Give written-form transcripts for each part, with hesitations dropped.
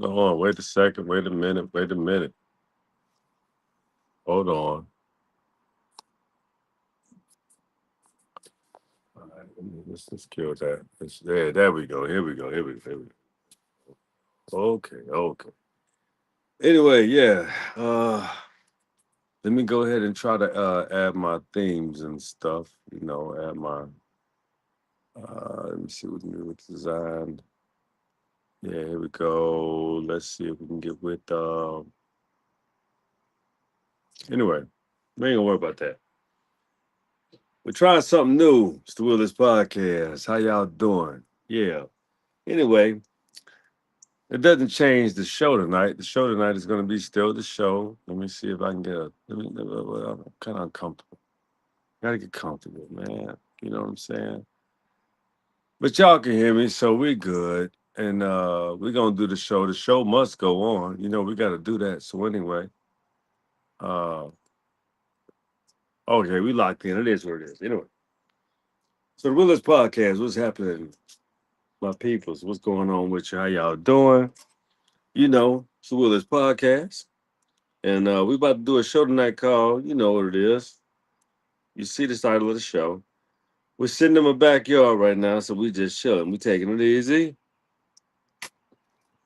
Hold on. Wait a second. Wait a minute. Wait a minute. Hold on. All right, let's kill that. There we go. Here we go. Here we go. Here we go. Okay. Okay. Anyway, yeah. Let me go ahead and try to add my themes and stuff. Add my. Let me see what new it's designed. Yeah, here we go. Let's see if we can get with. Anyway, we ain't gonna worry about that. We're trying something new. It's the Willis Podcast. How y'all doing? Yeah. Anyway, it doesn't change the show tonight. The show tonight is going to be still the show. Let me see if I can get a. I'm kind of uncomfortable. Gotta get comfortable, man. You know what I'm saying? But y'all can hear me, so we good. And we're gonna do the show. The show must go on. We gotta do that. So anyway, uh okay, we locked in. It is what it is. Anyway. So the Willis Podcast, what's happening, my peoples? What's going on with you? How y'all doing? It's the Willis Podcast. And we about to do a show tonight called, you know what it is. You see the title of the show. We're sitting in my backyard right now, so we just chilling. We taking it easy.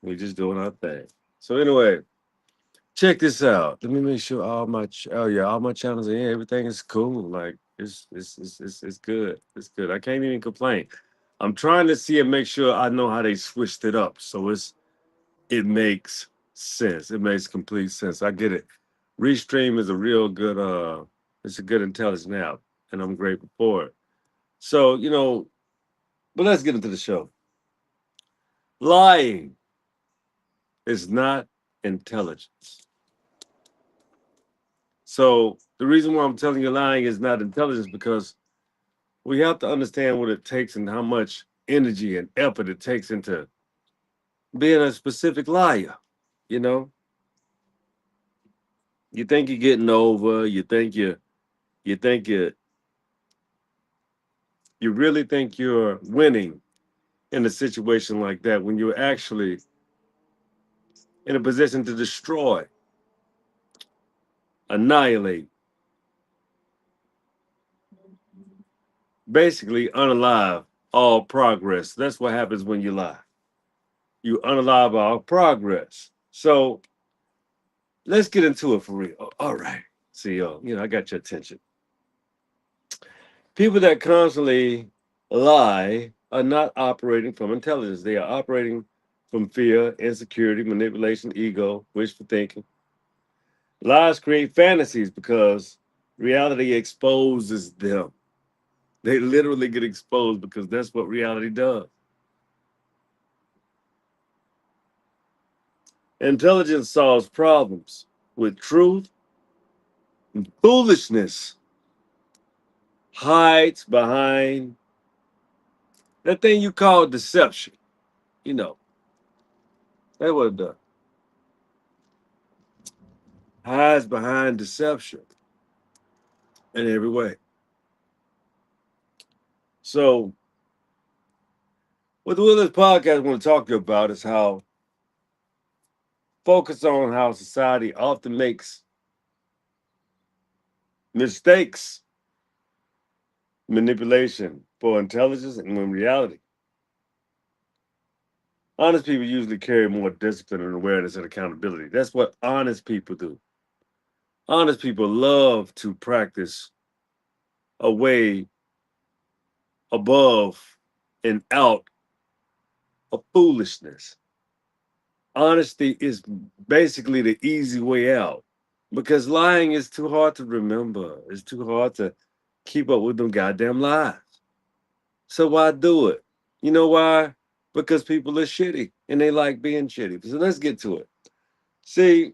We just doing our thing. So anyway, check this out. Let me make sure all my channels are in. Everything is cool. Like it's good. It's good. I can't even complain. I'm trying to see and make sure I know how they switched it up. So it makes sense. It makes complete sense. I get it. Restream is a real good it's a good intelligent app, and I'm grateful for it. So, but let's get into the show. Lying is not intelligence. So the reason why I'm telling you lying is not intelligence because we have to understand what it takes and how much energy and effort it takes into being a specific liar. You know, you think you're getting over, you think you really think you're winning in a situation like that when you're actually in a position to destroy, annihilate, basically unalive all progress. That's what happens when you lie. You unalive all progress. So let's get into it for real. All right. See, I got your attention. People that constantly lie are not operating from intelligence. They are operating from fear, insecurity, manipulation, ego, wishful thinking. Lies create fantasies because reality exposes them. They literally get exposed because that's what reality does. Intelligence solves problems with truth. Foolishness hides behind that thing you call deception. You know, that what it does. Hides behind deception in every way. So, what the Willis podcast I want to talk to you about is how focus on how society often makes mistakes, manipulation for intelligence, and when reality. Honest people usually carry more discipline and awareness and accountability. That's what honest people do. Honest people love to practice a way above and out of foolishness. Honesty is basically the easy way out because lying is too hard to remember. It's too hard to keep up with them goddamn lies. So why do it? You know why? Because people are shitty and they like being shitty. So let's get to it. See,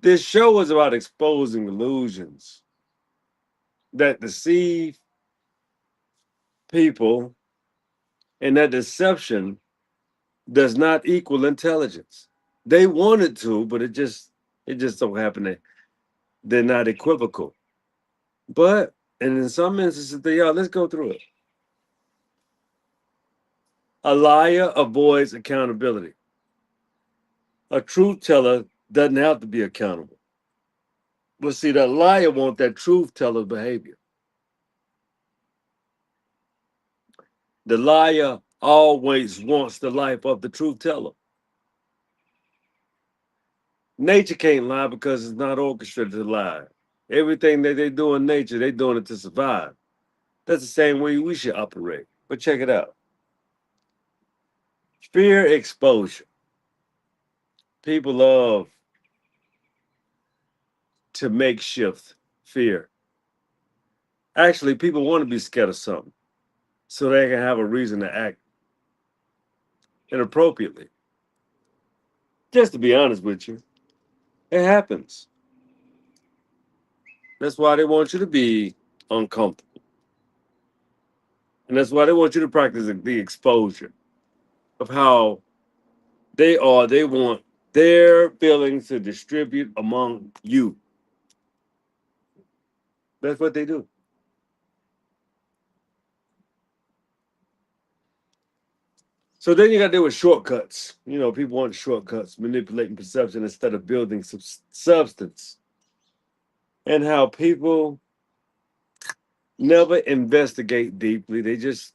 this show is about exposing illusions that deceive people, and that deception does not equal intelligence. They want it to, but it just don't happen that they're not equivocal. But and in some instances they are. Let's go through it. A liar avoids accountability. A truth teller doesn't have to be accountable. But see, that liar wants that truth teller behavior. The liar always wants the life of the truth teller. Nature can't lie because it's not orchestrated to lie. Everything that they do in nature, they're doing it to survive. That's the same way we should operate. But check it out. Fear exposure. People love to make shift fear. Actually, people want to be scared of something so they can have a reason to act inappropriately. Just to be honest with you, it happens. That's why they want you to be uncomfortable. And that's why they want you to practice the exposure of how they want their feelings to distribute among you. That's what they do. So then you got to deal with shortcuts. You know, people want shortcuts, manipulating perception instead of building substance. And how people never investigate deeply. They just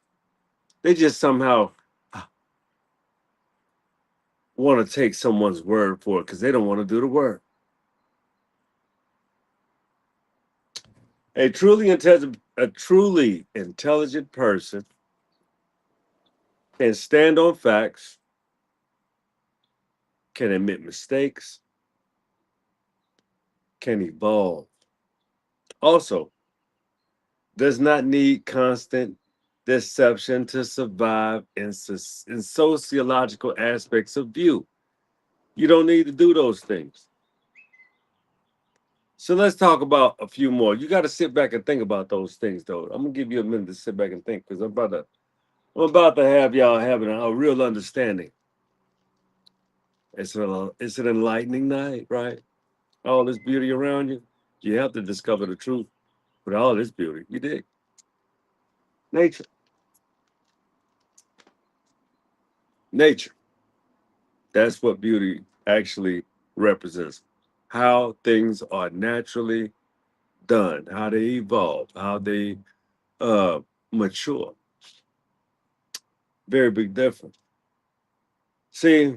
somehow want to take someone's word for it because they don't want to do the work. A truly intelligent person can stand on facts, can admit mistakes, can evolve. Also, does not need constant deception to survive in sociological aspects of view. You don't need to do those things. So let's talk about a few more. You got to sit back and think about those things, though. I'm gonna give you a minute to sit back and think because I'm about to have y'all having a real understanding. It's an enlightening night, right? All this beauty around you. You have to discover the truth with all this beauty. You dig? Nature. Nature. That's what beauty actually represents. How things are naturally done, how they evolve, how they uh mature. Very big difference. See,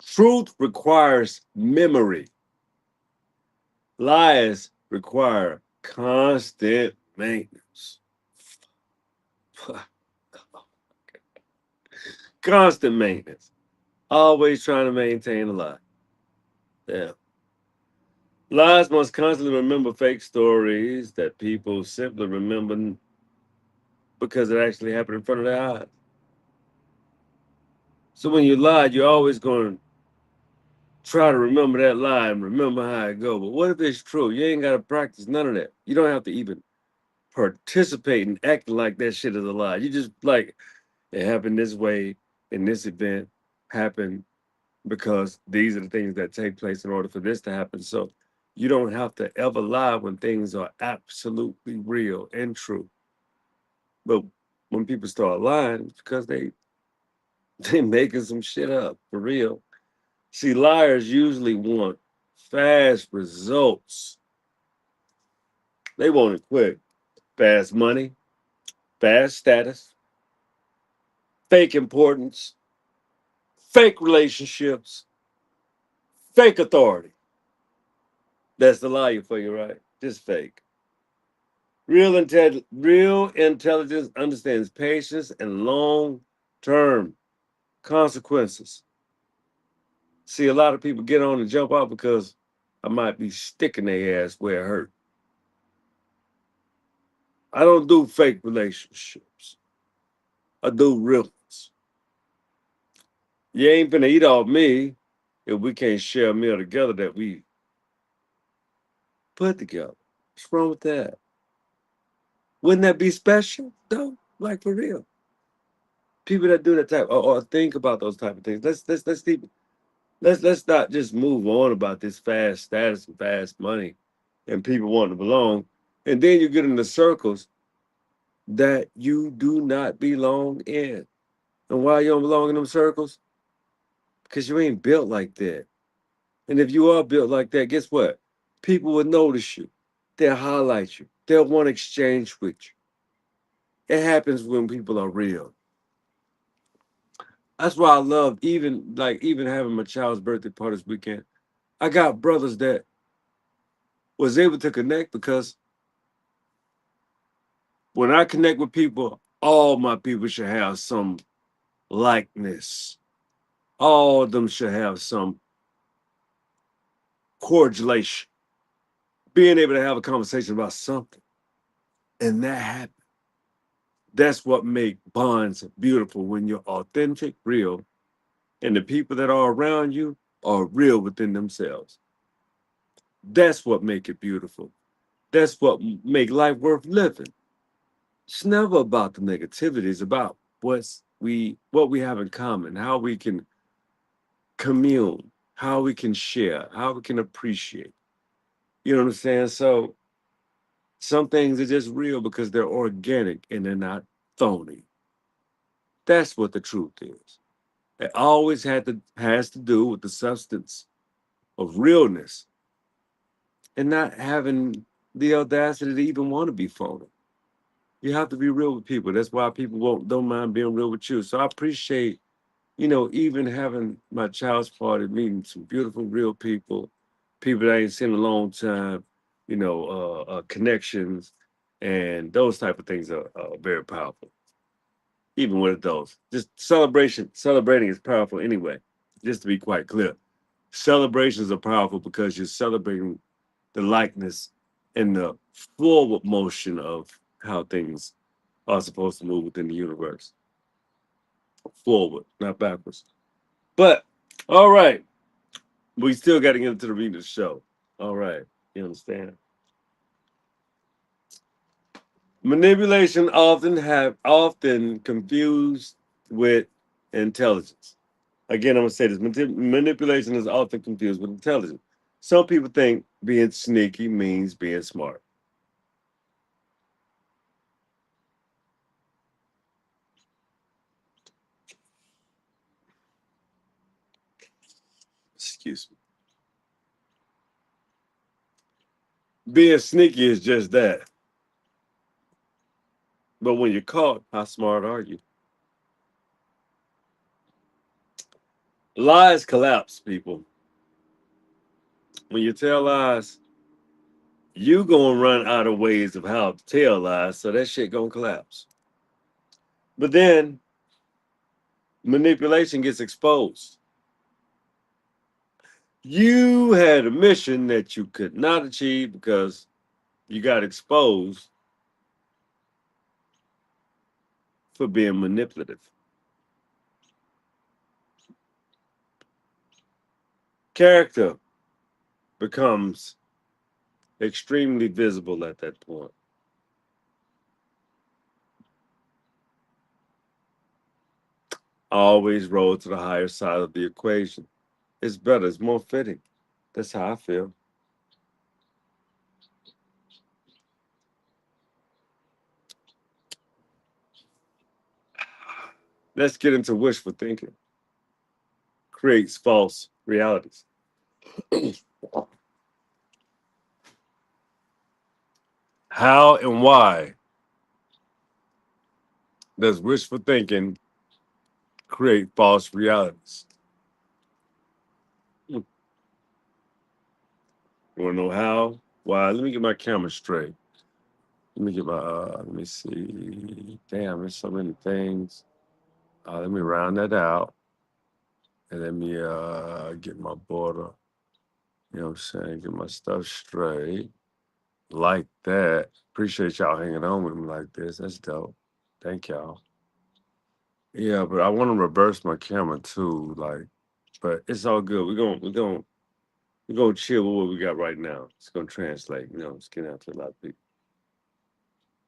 truth requires memory. Lies require constant maintenance. Constant maintenance. Always trying to maintain a lie. Yeah. Lies must constantly remember fake stories that people simply remember because it actually happened in front of their eyes. So when you lie, you're always going to try to remember that lie and remember how it go. But what if it's true? You ain't got to practice none of that. You don't have to even participate in acting like that shit is a lie. You just like it happened this way in this event happened because these are the things that take place in order for this to happen. So you don't have to ever lie when things are absolutely real and true. But when people start lying, it's because they making some shit up for real. See, liars usually want fast results. They want it quick. Fast money, fast status, fake importance, fake relationships, fake authority. That's the liar for you, right? Just fake. Real intelligence understands patience and long term consequences. See, a lot of people get on and jump out because I might be sticking their ass where it hurt. I don't do fake relationships. I do real ones. You ain't finna eat off me if we can't share a meal together that we put together. What's wrong with that? Wouldn't that be special though? Like for real. People that do that type or think about those type of things. Let's keep let's not just move on about this fast status and fast money and people wanting to belong. And then you get into circles that you do not belong in. And why you don't belong in them circles? because you ain't built like that. And if you are built like that, guess what? People will notice you. They'll highlight you. They'll want to exchange with you. It happens when people are real. That's why I love even having my child's birthday party this weekend. I got brothers that was able to connect because when I connect with people, all my people should have some likeness. All of them should have some cordialation, being able to have a conversation about something. And that happened. That's what make bonds beautiful when you're authentic, real, and the people that are around you are real within themselves. That's what make it beautiful. That's what make life worth living. It's never about the negativity. It's about what we have in common, how we can commune, how we can share, how we can appreciate. You know what I'm saying? So some things are just real because they're organic and they're not phony. That's what the truth is. It always has to do with the substance of realness and not having the audacity to even want to be phony. You have to be real with people. That's why people won't don't mind being real with you. So I appreciate, even having my child's party, meeting some beautiful, real people, people that I ain't seen in a long time, connections, and those type of things are very powerful. Even with those, just celebrating is powerful anyway. Just to be quite clear, celebrations are powerful because you're celebrating the likeness and the forward motion of how things are supposed to move within the universe. Forward, not backwards. But all right, we still got to get into the reading of the show. All right, you understand? Manipulation often confused with intelligence. Again, I'm gonna say this: manipulation is often confused with intelligence. Some people think being sneaky means being smart. Excuse me. Being sneaky is just that. But when you're caught, how smart are you? Lies collapse, people. When you tell lies, you gonna run out of ways of how to tell lies, so that shit gonna collapse. But then manipulation gets exposed. You had a mission that you could not achieve because you got exposed for being manipulative. Character becomes extremely visible at that point. Always roll to the higher side of the equation. It's better, it's more fitting. That's how I feel. Let's get into wishful thinking. Creates false realities. How and why does wishful thinking create false realities? You want to know how? Why? Let me get my camera straight. Let me see. Damn, there's so many things. Let me round that out. And let me get my border. You know what I'm saying? Get my stuff straight. Like that. Appreciate y'all hanging on with me like this. That's dope. Thank y'all. Yeah, but I want to reverse my camera too. But it's all good. We're gonna chill with what we got right now. It's gonna translate, it's getting out to a lot of people.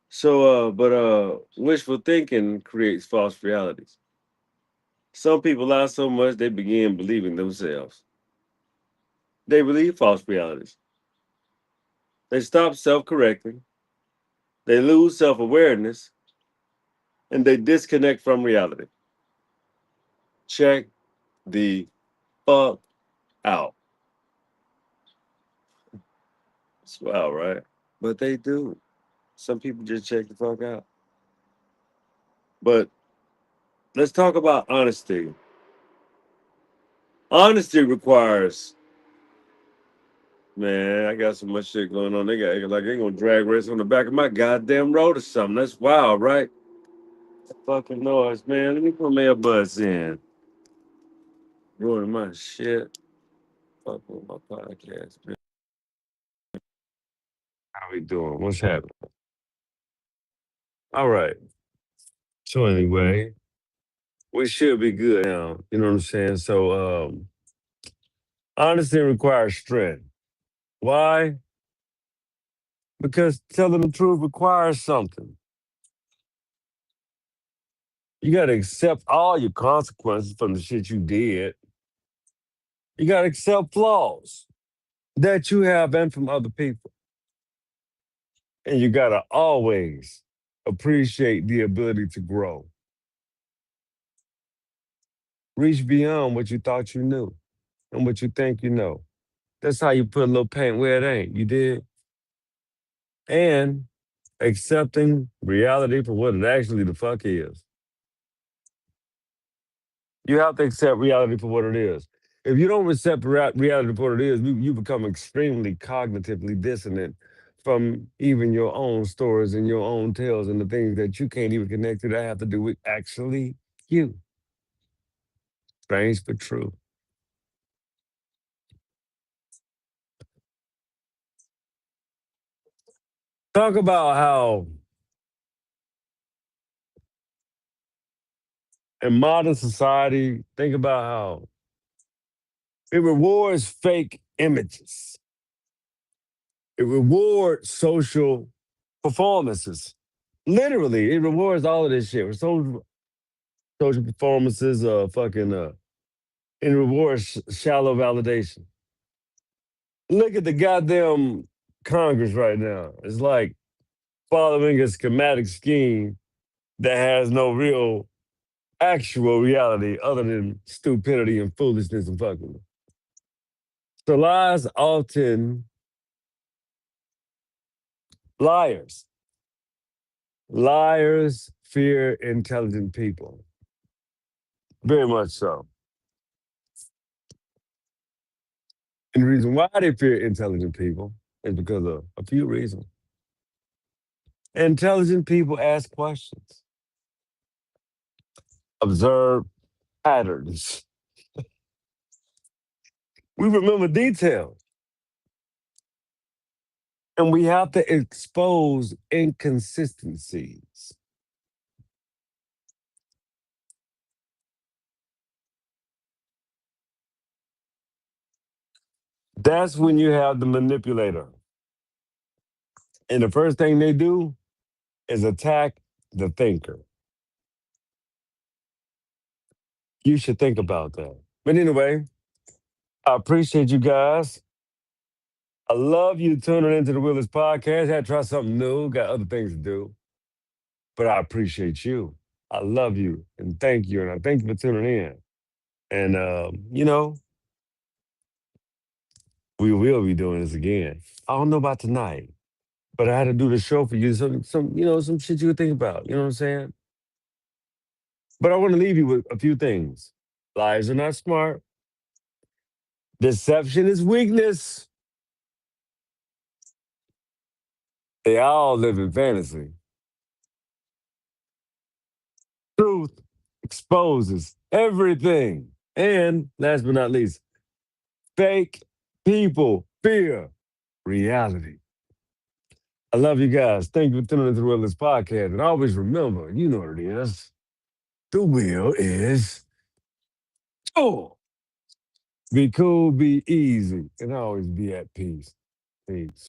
So wishful thinking creates false realities. Some people lie so much they begin believing themselves. They believe false realities. They stop self-correcting, they lose self-awareness, and they disconnect from reality. Check the fuck out. It's wild, right? But they do. Some people just check the fuck out. But let's talk about honesty. Honesty requires, man, I got so much shit going on. They got like they gonna drag race on the back of my goddamn road or something. That's wild, right? Fucking noise, man. Let me put my earbuds in. Ruining my shit. Fuck with my podcast, man. How we doing? What's happening? All right. So anyway, we should be good now. You know what I'm saying? So honesty requires strength. Why? Because telling the truth requires something. You gotta accept all your consequences from the shit you did. You gotta accept flaws that you have and from other people. And you gotta always appreciate the ability to grow. Reach beyond what you thought you knew and what you think you know. That's how you put a little paint where it ain't. You did? And accepting reality for what it actually the fuck is. You have to accept reality for what it is. If you don't accept reality for what it is, you become extremely cognitively dissonant from even your own stories and your own tales and the things that you can't even connect to that have to do with actually you. Strange but true. Talk about how in modern society, think about how it rewards fake images. It rewards social performances. Literally, it rewards all of this shit. Social performances, fucking, it rewards shallow validation. Look at the goddamn Congress right now. It's like following a schematic scheme that has no real actual reality other than stupidity and foolishness and fucking. So lies often liars. Liars fear intelligent people. Very much so. And the reason why they fear intelligent people is because of a few reasons. Intelligent people ask questions, observe patterns. We remember details, and we have to expose inconsistencies. That's when you have the manipulator. And the first thing they do is attack the thinker. You should think about that. But anyway, I appreciate you guys. I love you tuning into the Willis podcast. Had to try something new, got other things to do. But I appreciate you. I love you and thank you. And I thank you for tuning in. And, we will be doing this again. I don't know about tonight, but I had to do the show for you. Some shit you would think about. You know what I'm saying? But I want to leave you with a few things. Lies are not smart. Deception is weakness. They all live in fantasy. Truth exposes everything. And last but not least, fake people fear reality. I love you guys. Thank you for tuning into the Realist Podcast. And always remember, you know what it is. The wheel is oh. Be cool, be easy, and always be at peace. Peace.